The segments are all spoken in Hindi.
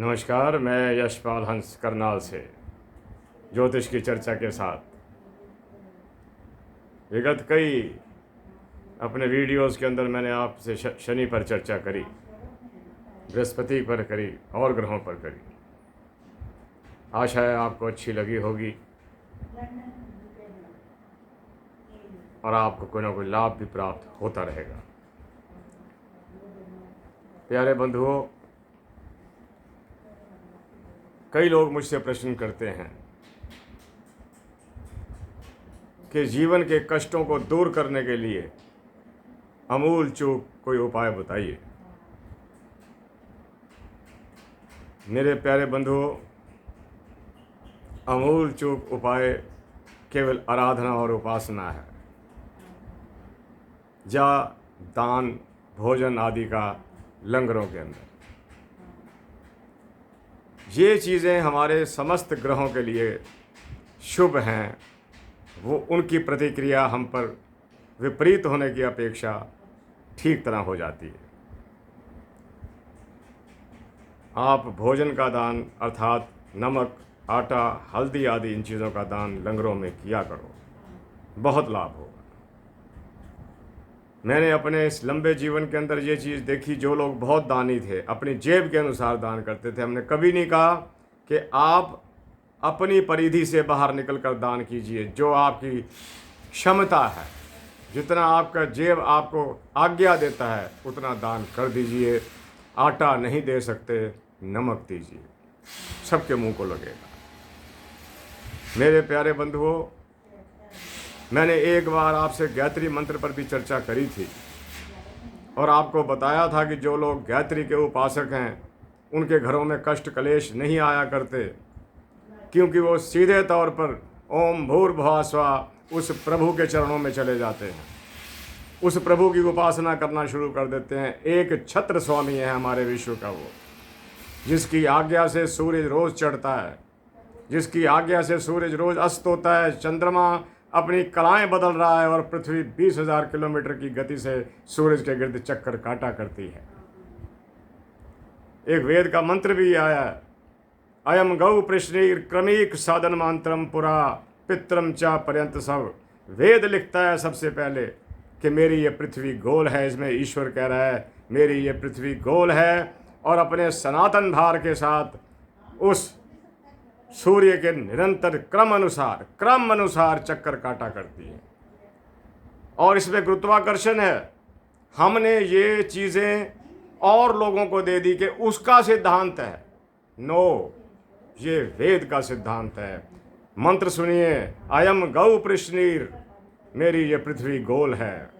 नमस्कार, मैं यशपाल हंस करनाल से ज्योतिष की चर्चा के साथ विगत कई अपने वीडियोस के अंदर मैंने आपसे शनि पर चर्चा करी, बृहस्पति पर करी और ग्रहों पर करी। आशा है आपको अच्छी लगी होगी और आपको कोई ना कोई लाभ भी प्राप्त होता रहेगा। प्यारे बंधुओं, कई लोग मुझसे प्रश्न करते हैं कि जीवन के कष्टों को दूर करने के लिए अमूल चूक कोई उपाय बताइए। मेरे प्यारे बंधुओं, अमूल चूक उपाय केवल आराधना और उपासना है, या दान भोजन आदि का लंगरों के अंदर। ये चीज़ें हमारे समस्त ग्रहों के लिए शुभ हैं। वो उनकी प्रतिक्रिया हम पर विपरीत होने की अपेक्षा ठीक तरह हो जाती है। आप भोजन का दान अर्थात नमक, आटा, हल्दी आदि इन चीज़ों का दान लंगरों में किया करो, बहुत लाभ होगा। मैंने अपने इस लंबे जीवन के अंदर ये चीज़ देखी, जो लोग बहुत दानी थे, अपनी जेब के अनुसार दान करते थे। हमने कभी नहीं कहा कि आप अपनी परिधि से बाहर निकलकर दान कीजिए। जो आपकी क्षमता है, जितना आपका जेब आपको आज्ञा देता है, उतना दान कर दीजिए। आटा नहीं दे सकते, नमक दीजिए, सबके मुंह को लगेगा। मेरे प्यारे बंधुओं, मैंने एक बार आपसे गायत्री मंत्र पर भी चर्चा करी थी और आपको बताया था कि जो लोग गायत्री के उपासक हैं, उनके घरों में कष्ट कलेश नहीं आया करते, क्योंकि वो सीधे तौर पर ओम भूर्भुवः स्वः उस प्रभु के चरणों में चले जाते हैं, उस प्रभु की उपासना करना शुरू कर देते हैं। एक छत्र स्वामी है हमारे विश्व का, वो जिसकी आज्ञा से सूरज रोज चढ़ता है, जिसकी आज्ञा से सूरज रोज अस्त होता है, चंद्रमा अपनी कलाएं बदल रहा है और पृथ्वी 20,000 किलोमीटर की गति से सूरज के गिर्द चक्कर काटा करती है। एक वेद का मंत्र भी आया है, अयम गौ प्रश्नीर क्रमिक साधन मंत्रम पुरा पित्रम चा पर्यंत सब। वेद लिखता है सबसे पहले कि मेरी ये पृथ्वी गोल है। इसमें ईश्वर कह रहा है मेरी ये पृथ्वी गोल है, और अपने सनातन भार के साथ उस सूर्य के निरंतर क्रम अनुसार चक्कर काटा करती है। और इसमें गुरुत्वाकर्षण है। हमने ये चीज़ें और लोगों को दे दी कि उसका सिद्धांत है। नो, ये वेद का सिद्धांत है। मंत्र सुनिए, अयम गौ प्रश्नीर, मेरी ये पृथ्वी गोल है।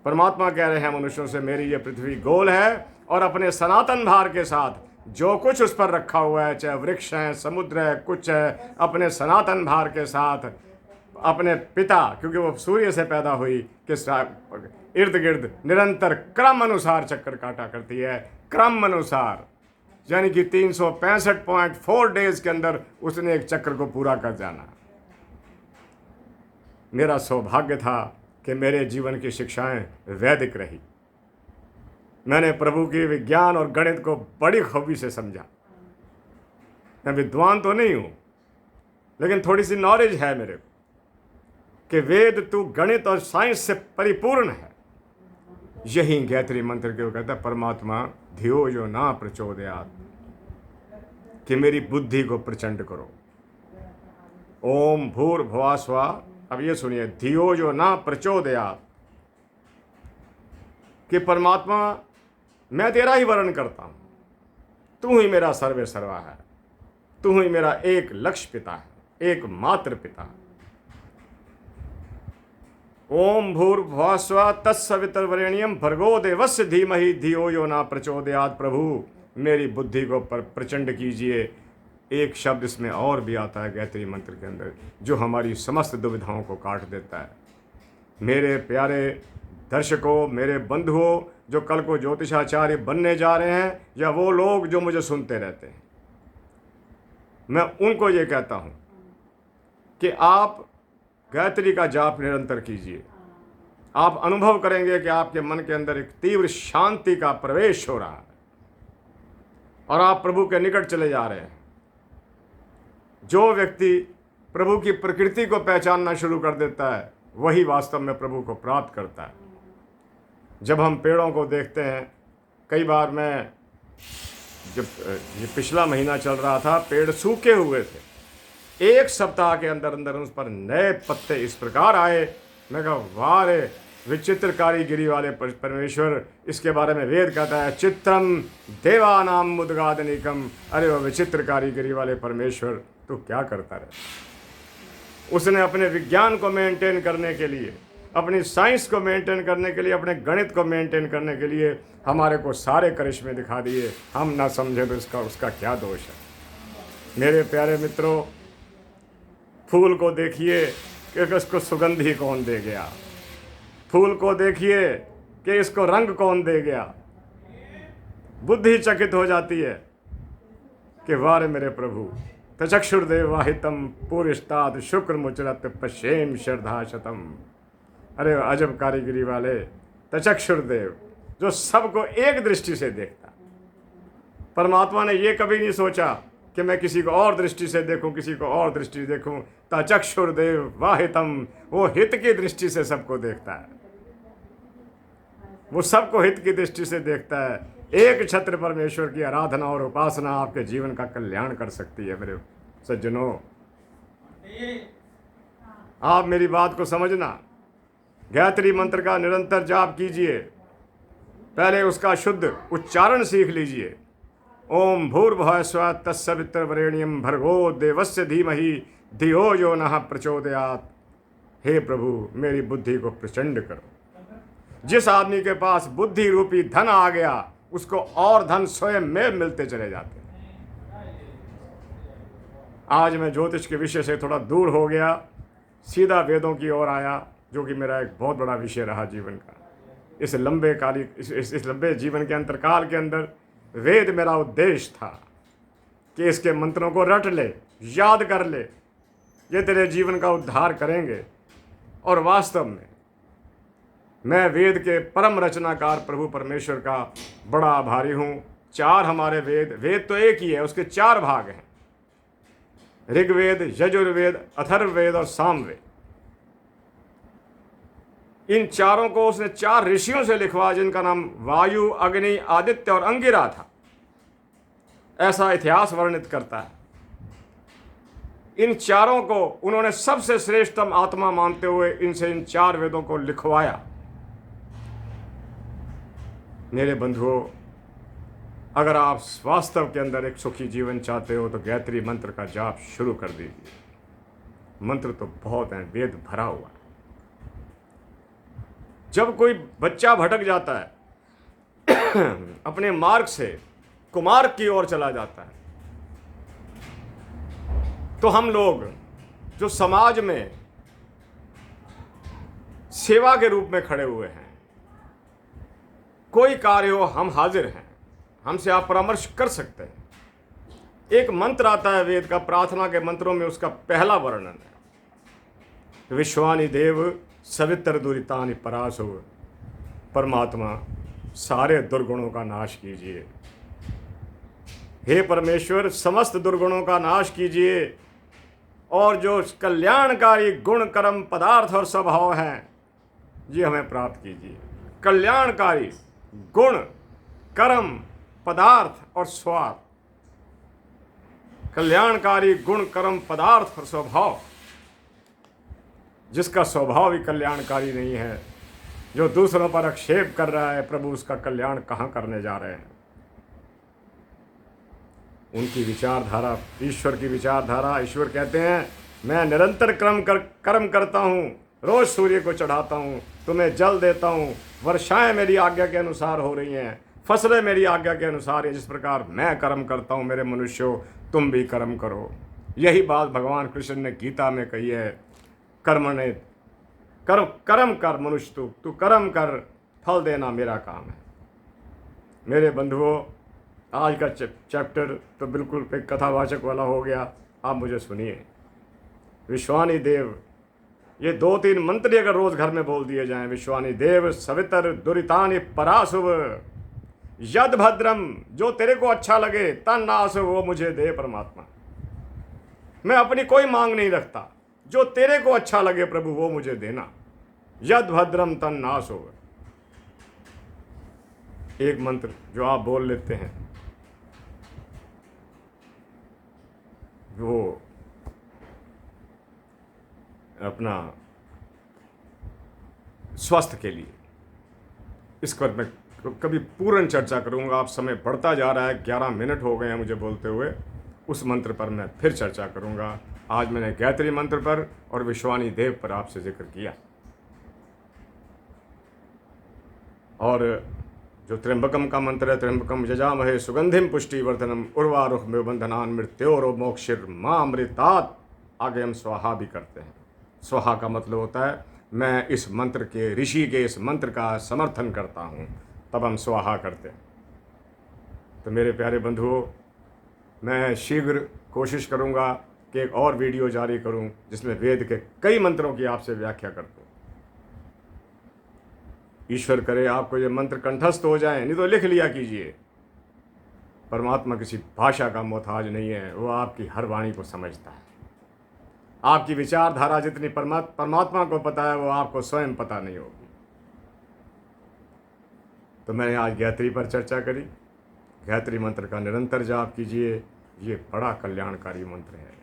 परमात्मा कह रहे हैं मनुष्यों से, मेरी ये पृथ्वी गोल है, और अपने सनातन भार के साथ जो कुछ उस पर रखा हुआ है, चाहे वृक्ष है, समुद्र है, कुछ है, अपने सनातन भार के साथ अपने पिता, क्योंकि वो सूर्य से पैदा हुई, के इर्द गिर्द निरंतर क्रम अनुसार चक्कर काटा करती है। क्रम अनुसार यानी कि 365.4 डेज के अंदर उसने एक चक्र को पूरा कर जाना। मेरा सौभाग्य था कि मेरे जीवन की शिक्षाएं वैदिक रही। मैंने प्रभु की विज्ञान और गणित को बड़ी खूबी से समझा। मैं विद्वान तो नहीं हूँ, लेकिन थोड़ी सी नॉलेज है मेरे को कि वेद तू गणित और साइंस से परिपूर्ण है। यही गायत्री मंत्र के वो कहता है, परमात्मा धियो जो ना प्रचोदयात्, कि मेरी बुद्धि को प्रचंड करो। ओम भूर्भुवः स्वः। अब ये सुनिए, धियो जो ना प्रचोदयात्, कि परमात्मा मैं तेरा ही वर्ण करता हूँ, तू ही मेरा सर्वे सर्वा है, तू ही मेरा एक लक्ष्य पिता है, एक मात्र पिता है। ओम भूर्भुवः स्वः तत्सवितुर्वरेण्यं भर्गो देवस्य धीमहि धियो यो न प्रचोदयात्। प्रभु मेरी बुद्धि को प्रचंड कीजिए। एक शब्द इसमें और भी आता है गायत्री मंत्र के अंदर, जो हमारी समस्त दुविधाओं को काट देता है। मेरे प्यारे दर्शकों, मेरे बंधुओं, जो कल को ज्योतिषाचार्य बनने जा रहे हैं, या वो लोग जो मुझे सुनते रहते हैं, मैं उनको ये कहता हूँ कि आप गायत्री का जाप निरंतर कीजिए। आप अनुभव करेंगे कि आपके मन के अंदर एक तीव्र शांति का प्रवेश हो रहा है। और आप प्रभु के निकट चले जा रहे हैं। जो व्यक्ति प्रभु की प्रकृति को पहचानना शुरू कर देता है वही वास्तव में प्रभु को प्राप्त करता है। जब हम पेड़ों को देखते हैं, कई बार मैं जब ये पिछला महीना चल रहा था, पेड़ सूखे हुए थे, एक सप्ताह के अंदर अंदर उस पर नए पत्ते इस प्रकार आए, मैं कहा वाह रे, विचित्र कारीगिरी वाले परमेश्वर। इसके बारे में वेद कहता है चित्रम देवानाम मुद्गादनिकम। अरे वो विचित्र कारीगिरी वाले परमेश्वर, तू क्या करता रहे। उसने अपने विज्ञान को मेंटेन करने के लिए, अपनी साइंस को मेंटेन करने के लिए, अपने गणित को मेंटेन करने के लिए हमारे को सारे करिश्मे दिखा दिए। हम ना समझे तो उसका क्या दोष है। मेरे प्यारे मित्रों, फूल को देखिए कि उसको सुगंधी कौन दे गया। फूल को देखिए कि इसको रंग कौन दे गया। बुद्धि चकित हो जाती है कि वारे मेरे प्रभु, तचक्षुर्देव वाहितम पूरिष्टाद शुक्र मुचरत पश्येम श्रद्धा शतम। अरे अजब कारीगिरी वाले तचक्षुर्देव, जो सबको एक दृष्टि से देखता। परमात्मा ने ये कभी नहीं सोचा कि मैं किसी को और दृष्टि से देखूं, किसी को और दृष्टि से देखूं। तचक्षुर्देव वाहितम, वो हित की दृष्टि से सबको देखता है। वो सबको हित की दृष्टि से देखता है। एक छत्र परमेश्वर की आराधना और उपासना आपके जीवन का कल्याण कर सकती है। मेरे सज्जनों, आप मेरी बात को समझना। गायत्री मंत्र का निरंतर जाप कीजिए। पहले उसका शुद्ध उच्चारण सीख लीजिए। ओम भूर्भुवः स्वः तत्सवितुर्वरेण्यं भर्गो देवस्य धीमहि धियो यो नः प्रचोदयात्। हे प्रभु, मेरी बुद्धि को प्रचंड करो। जिस आदमी के पास बुद्धि रूपी धन आ गया, उसको और धन स्वयं में मिलते चले जाते हैं। आज मैं ज्योतिष के विषय से थोड़ा दूर हो गया, सीधा वेदों की ओर आया, जो कि मेरा एक बहुत बड़ा विषय रहा जीवन का। इस लंबे जीवन के अंतरकाल के अंदर वेद मेरा उद्देश्य था कि इसके मंत्रों को रट ले, याद कर ले। ये तेरे जीवन का उद्धार करेंगे। और वास्तव में मैं वेद के परम रचनाकार प्रभु परमेश्वर का बड़ा आभारी हूँ। 4 हमारे वेद तो एक ही है, उसके 4 भाग हैं। ऋग्वेद, यजुर्वेद, अथर्ववेद और सामवेद। इन चारों को उसने 4 ऋषियों से लिखवा, जिनका नाम वायु, अग्नि, आदित्य और अंगिरा था। ऐसा इतिहास वर्णित करता है। इन चारों को उन्होंने सबसे श्रेष्ठतम आत्मा मानते हुए इनसे इन 4 वेदों को लिखवाया। मेरे बंधुओं, अगर आप वास्तव के अंदर एक सुखी जीवन चाहते हो तो गायत्री मंत्र का जाप शुरू कर दीजिए। मंत्र तो बहुत हैं, वेद भरा हुआ है। जब कोई बच्चा भटक जाता है अपने मार्ग से कुमार्ग की ओर चला जाता है, तो हम लोग जो समाज में सेवा के रूप में खड़े हुए हैं, कोई कार्य हो हम हाजिर हैं, हमसे आप परामर्श कर सकते हैं। एक मंत्र आता है वेद का, प्रार्थना के मंत्रों में उसका पहला वर्णन है, विश्वानि देव सवित्र दुरितानि परासुव। परमात्मा, सारे दुर्गुणों का नाश कीजिए। हे परमेश्वर, समस्त दुर्गुणों का नाश कीजिए और जो कल्याणकारी गुण, कर्म, पदार्थ और स्वभाव हैं, ये हमें प्राप्त कीजिए। कल्याणकारी गुण, कर्म, पदार्थ और स्वभाव। कल्याणकारी गुण, कर्म, पदार्थ और स्वभाव। जिसका स्वभाव ही कल्याणकारी नहीं है, जो दूसरों पर आक्षेप कर रहा है, प्रभु उसका कल्याण कहाँ करने जा रहे हैं। उनकी विचारधारा, ईश्वर की विचारधारा, ईश्वर कहते हैं मैं निरंतर कर्म करता हूँ, रोज सूर्य को चढ़ाता हूँ, तुम्हें जल देता हूँ, वर्षाएं मेरी आज्ञा के अनुसार हो रही हैं, फसलें मेरी आज्ञा के अनुसार है। जिस प्रकार मैं कर्म करता हूँ, मेरे मनुष्यों तुम भी कर्म करो। यही बात भगवान कृष्ण ने गीता में कही है, कर्म कर मनुष्य, तू कर्म कर, फल देना मेरा काम है। मेरे बंधुओं, आज का चैप्टर तो बिल्कुल एक कथावाचक वाला हो गया। आप मुझे सुनिए। विश्वानि देव, ये 2-3 मंत्र अगर रोज घर में बोल दिए जाएं, विश्वानि देव सवितर दुरितानि परासुव, यद भद्रम, जो तेरे को अच्छा लगे, तन्नास वो मुझे दे परमात्मा। मैं अपनी कोई मांग नहीं रखता, जो तेरे को अच्छा लगे प्रभु वो मुझे देना। यद भद्रम तन्नास हो। एक मंत्र जो आप बोल लेते हैं वो अपना स्वास्थ्य के लिए, इस पर मैं कभी पूर्ण चर्चा करूंगा। आप समय बढ़ता जा रहा है, 11 मिनट हो गए हैं मुझे बोलते हुए। उस मंत्र पर मैं फिर चर्चा करूंगा। आज मैंने गायत्री मंत्र पर और विश्वानी देव पर आपसे जिक्र किया। और जो त्र्यंबकम का मंत्र है, त्र्यंबकम यजामहे सुगंधिम पुष्टिवर्धनम उर्वारुकमिव बंधनान मृत्योरो मोक्षिर मां अमृतात्, आगे हम स्वाहा भी करते हैं। स्वाहा का मतलब होता है मैं इस मंत्र के, ऋषि के इस मंत्र का समर्थन करता हूँ, तब हम स्वाहा करते हैं। तो मेरे प्यारे बंधुओं, मैं शीघ्र कोशिश करूँगा कि एक और वीडियो जारी करूँ जिसमें वेद के कई मंत्रों की आपसे व्याख्या कर दूँ। ईश्वर करे आपको ये मंत्र कंठस्थ हो जाए, नहीं तो लिख लिया कीजिए। परमात्मा किसी भाषा का मोहताज नहीं है, वो आपकी हर वाणी को समझता है। आपकी विचारधारा जितनी परमात्मा को पता है वो आपको स्वयं पता नहीं होगी। तो मैंने आज गायत्री पर चर्चा करी। गायत्री मंत्र का निरंतर जाप कीजिए, ये बड़ा कल्याणकारी मंत्र है।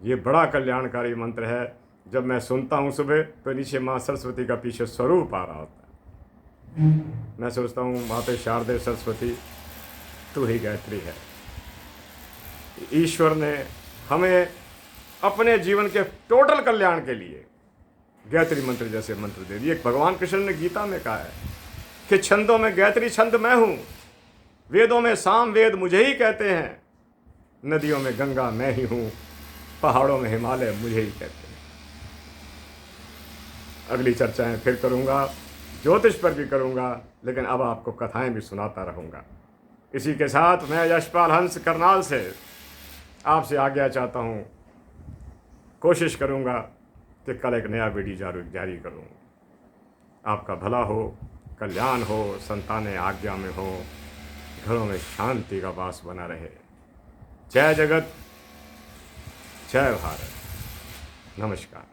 ये बड़ा कल्याणकारी मंत्र है। जब मैं सुनता हूँ सुबह तो नीचे माँ सरस्वती का पीछे स्वरूप आ रहा होता है। मैं सोचता हूँ माते शारदे सरस्वती तू ही गायत्री है। ईश्वर ने हमें अपने जीवन के टोटल कल्याण के लिए गायत्री मंत्र जैसे मंत्र दे दिए। भगवान कृष्ण ने गीता में कहा है कि छंदों में गायत्री छंद मैं हूँ, वेदों में साम वेद मुझे ही कहते हैं, नदियों में गंगा मैं ही हूँ, पहाड़ों में हिमालय मुझे ही कहते हैं। अगली चर्चाएं फिर करूँगा, ज्योतिष पर भी करूँगा, लेकिन अब आपको कथाएं भी सुनाता रहूँगा। इसी के साथ मैं यशपाल हंस करनाल से आपसे आज्ञा चाहता हूँ। कोशिश करूँगा कि कल एक नया वीडियो जारी करूँ। आपका भला हो, कल्याण हो, संतानें आज्ञा में हो, घरों में शांति का वास बना रहे। जय जगत, जय भारत। नमस्कार।